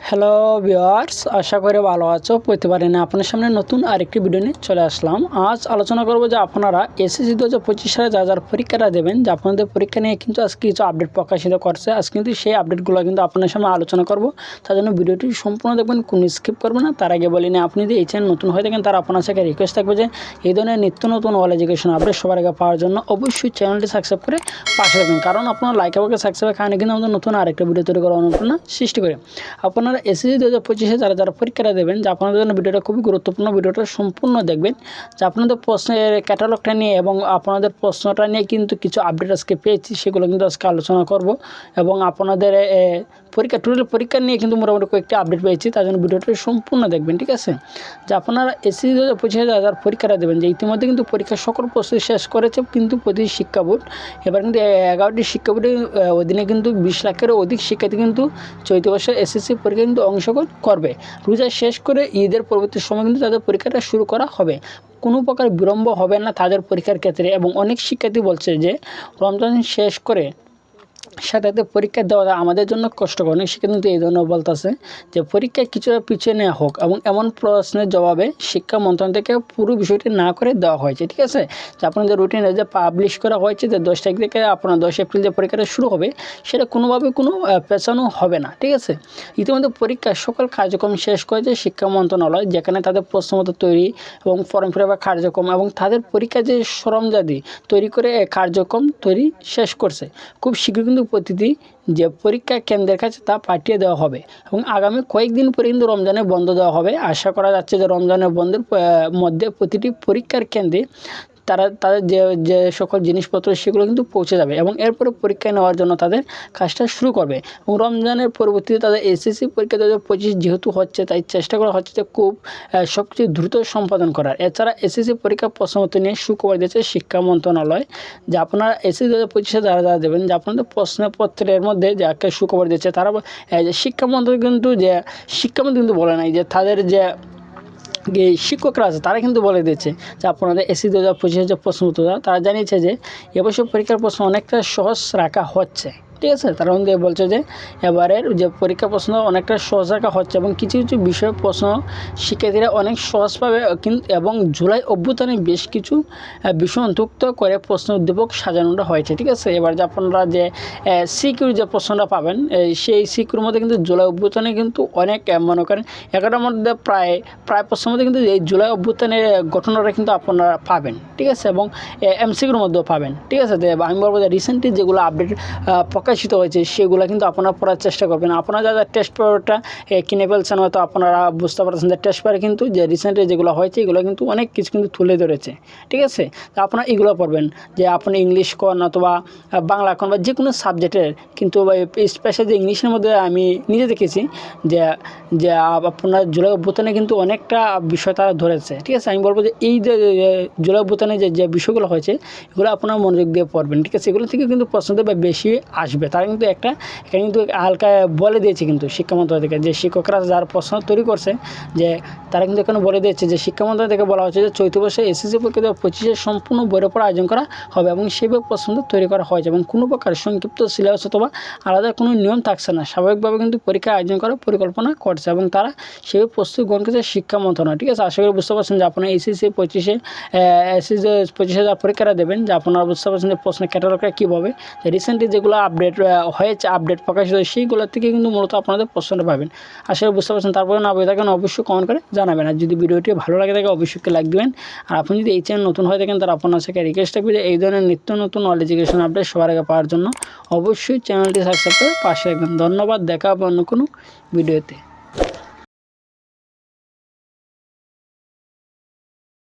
Hello viewers, আশা করি ভালো আছো। প্রতিবারে না আপনার সামনে নতুন আরেকটি ভিডিও নিয়ে চলে আসলাম। আজ আলোচনা করব যে আপনারা এসএসসি 2025 সালে যা পরীক্ষাটা দেবেন, যে আপনাদের পরীক্ষা নিয়ে কিন্তু আজকে কিছু আপডেট প্রকাশিত করছে। আজ কিন্তু সেই আপডেটগুলো কিন্তু আপনার সামনে আলোচনা করব। তার জন্য ভিডিওটি সম্পূর্ণ দেখবেন, কোনো স্কিপ করবেন না। তার আগে বলি না, আপনি যদি এই চ্যানেল নতুন হয়ে থাকেন তার আপনার সাথে রিকোয়েস্ট থাকবে যে এই ধরনের নিত্য নতুন অল এডুকেশন আপডেট সবার আগে পাওয়ার জন্য অবশ্যই চ্যানেলটি সাবস্ক্রাইব করে পাশে থাকবেন। কারণ আপনার লাইক এবং সাবস্ক্রাইবের কারণে কিন্তু আমাদের নতুন আরেকটা ভিডিও তৈরি করার অনুপ্রেরণা সৃষ্টি করে। আপনারা এসএসসি 2025 যারা পরীক্ষাটা দেবেন, যে আপনাদের জন্য ভিডিওটা খুবই গুরুত্বপূর্ণ। ভিডিওটা সম্পূর্ণ দেখবেন, যে আপনাদের প্রশ্নের ক্যাটালগটা নিয়ে এবং আপনাদের প্রশ্নটা নিয়ে কিন্তু কিছু আপডেট আজকে পেয়েছি, সেগুলো কিন্তু আজকে আলোচনা করব। এবং আপনাদের টোটাল পরীক্ষা নিয়ে কিন্তু মোটামুটি কয়েকটি আপডেট পেয়েছি, তার জন্য ভিডিওটা সম্পূর্ণ দেখবেন, ঠিক আছে। যে আপনারা এসএসসি 2025 যারা পরীক্ষাটা দেবেন, যে ইতিমধ্যে কিন্তু পরীক্ষার সকল প্রস্তুতি শেষ করেছে কিন্তু প্রতি শিক্ষা বোর্ড। এবার কিন্তু 11টি শিক্ষা বোর্ডের অধীনে কিন্তু 20 লাখেরও অধিক শিক্ষার্থী কিন্তু চলতি বছর এসএসসি পরীক্ষা কিন্তু অংশগ্রহণ করবে। রোজা শেষ করে ঈদের পরবর্তী সময় কিন্তু তাদের পরীক্ষাটা শুরু করা হবে। কোনো প্রকার বিলম্ব হবে না তাদের পরীক্ষার ক্ষেত্রে। এবং অনেক শিক্ষার্থী বলছে যে রমজান শেষ করে সাথে পরীক্ষা দেওয়া আমাদের জন্য কষ্টকর। অনেক শিক্ষার্থী কিন্তু এই ধরনের বলতেছে যে পরীক্ষায় কিছুটা পিছিয়ে নেওয়া হোক, এবং এমন প্রশ্নের জবাবে শিক্ষা মন্ত্রণালয় থেকে পুরো বিষয়টি না করে দেওয়া হয়েছে, ঠিক আছে। যে আপনাদের রুটিনে যে পাবলিশ করা হয়েছে যে 10 তারিখ থেকে আপনার 10 এপ্রিল যে পরীক্ষাটা শুরু হবে, সেটা কোনোভাবে কোনো পেছানো হবে না, ঠিক আছে। ইতিমধ্যে পরীক্ষার সকল কার্যক্রম শেষ করেছে শিক্ষা মন্ত্রণালয়, যেখানে তাদের প্রশ্নপত্র তৈরি এবং ফর্ম ফিল আপের কার্যক্রম এবং তাদের পরীক্ষা যে সরঞ্জাদি তৈরি করে কার্যক্রম তৈরি শেষ করছে। খুব শীঘ্রই কিন্তু প্রতিটি যে পরীক্ষা কেন্দ্রের কাছে তা পাঠিয়ে দেওয়া হবে। এবং আগামী কয়েকদিন পরে কিন্তু রমজানের বন্ধ দেওয়া হবে। আশা করা যাচ্ছে যে রমজানের বন্ধের মধ্যে প্রতিটি পরীক্ষার কেন্দ্রে তাদের যে সকল জিনিসপত্র সেগুলো কিন্তু পৌঁছে যাবে, এবং এরপরে পরীক্ষা নেওয়ার জন্য তাদের কাজটা শুরু করবে। এবং রমজানের পরবর্তীতে তাদের এসএসসি পরীক্ষা 2025 যেহেতু হচ্ছে, তাই চেষ্টা করা হচ্ছে যে খুব সব কিছু দ্রুত সম্পাদন করার। এছাড়া এসএসসি পরীক্ষা প্রশ্নপত্র নিয়ে সুখবর দিয়েছে শিক্ষা মন্ত্রণালয়, যে আপনারা এসএসসি 2025 যারা দেবেন, যে আপনাদের প্রশ্নপত্রের মধ্যে যে একটা সুখবর দিয়েছে তারা শিক্ষা মন্ত্রণালয় কিন্তু বলে নাই যে তাদের যে শিক্ষকরা আছে তারা কিন্তু বলে দিয়েছে যে আপনাদের এসএসসি 2025 যে প্রশ্নপত্র তারা জানিয়েছে যে এবছর পরীক্ষার প্রশ্ন অনেকটা সহজ রাখা হচ্ছে, ঠিক আছে। তারা কিন্তু বলছে যে এবারের যে পরীক্ষা প্রশ্ন অনেকটা সহজ রাখা হচ্ছে, এবং কিছু কিছু বিষয়ের প্রশ্ন শিক্ষার্থীরা অনেক সহজ পাবে। কিন্তু এবং জুলাই অভ্যুত্থানে বেশ কিছু বিষয় অন্তর্ভুক্ত করে প্রশ্ন উদ্দীপক সাজানোটা হয়েছে, ঠিক আছে। এবার যে আপনারা যে সিকিউর যে প্রশ্নটা পাবেন, সেই সিকিউর মধ্যে কিন্তু জুলাই অভ্যুত্থানে কিন্তু অনেক মনে করেন 11টার মধ্যে প্রায় প্রশ্নের মধ্যে কিন্তু এই জুলাই অভ্যুত্থানের ঘটনাটা কিন্তু আপনারা পাবেন, ঠিক আছে। এবং এমসিকিউর মধ্যেও পাবেন, ঠিক আছে। আমি বলবো যে রিসেন্টলি যেগুলো আপডেট প্রকাশিত হয়েছে সেগুলো কিন্তু আপনারা পড়ার চেষ্টা করবেন। আপনারা যারা টেস্ট পেপারটা কিনে ফেলছেন, হয়তো আপনারা বুঝতে পারছেন যে টেস্ট পেপারে কিন্তু যে রিসেন্টলি যেগুলো হয়েছে এগুলো কিন্তু অনেক কিছু কিন্তু তুলে ধরেছে, ঠিক আছে। তো আপনারা এগুলো পড়বেন, যে আপনি ইংলিশ কোন অথবা বাংলা কোন বা যে কোনো সাবজেক্টের কিন্তু স্পেশাল যে ইংলিশের মধ্যে আমি নিজে দেখেছি যে যে আপনার জুলাই অভ্যুত্থানে কিন্তু অনেকটা বিষয় তারা ধরেছে, ঠিক আছে। আমি বলবো যে এই যে জুলাই অভ্যুত্থানে যে বিষয়গুলো হয়েছে এগুলো আপনারা মনোযোগ দিয়ে পড়বেন, ঠিক আছে। এগুলো থেকে কিন্তু প্রশ্নটা বেশি আসবে। তারা কিন্তু এখানে কিন্তু হালকা বলে দিয়েছে কিন্তু শিক্ষা মন্ত্রণালয় থেকে, যে শিক্ষকরা যারা প্রশ্ন তৈরি করছে, যে তারা কিন্তু এখানে বলে দিয়েছে যে শিক্ষা মন্ত্রণালয় থেকে বলা হচ্ছে যে চলতি বছর এসএসসি পরীক্ষা 2025 সম্পূর্ণ বইয়ের উপর আয়োজন করা হবে, এবং সেইভাবে প্রশ্ন তৈরি করা হয়েছে, এবং কোনো প্রকার সংক্ষিপ্ত সিলেবাস অথবা আলাদা কোনো নিয়ম থাকছে না। স্বাভাবিকভাবে কিন্তু পরীক্ষা আয়োজন করার পরিকল্পনা করছে, এবং তারা সেইভাবে প্রস্তুতি গ্রহণ করছে শিক্ষা মন্ত্রণালয়, ঠিক আছে। আশা করি বুঝতে পারছেন যে আপনারা এসএসসি 25 যারা পরীক্ষাটা দেবেন, যে আপনারা বুঝতে পারছেন যে প্রশ্নের ক্যাটালগটা কীভাবে রিসেন্টলি যেগুলো আপডেট হয়েছে, আপডেট প্রকাশিত সেইগুলো থেকে কিন্তু মূলত আপনাদের প্রশ্নটা পাবেন। আসলে বুঝতে পারছেন। তারপরে না বলে থাকেন অবশ্যই কমেন্ট করে জানাবেন, আর যদি ভিডিওটি ভালো লাগে থাকে অবশ্যই লাইক দেবেন। আর আপনি যদি এই চ্যানেল নতুন হয়ে থাকেন তার আপনার সাথে রিকোয়েস্ট থাকবে যে এই ধরনের নিত্য নতুন অল এডুকেশন আপডেট সবার আগে পাওয়ার জন্য অবশ্যই চ্যানেলটি সাবস্ক্রাইব করে পাশে রাখবেন। ধন্যবাদ, দেখা হবে অন্য কোনো ভিডিওতে।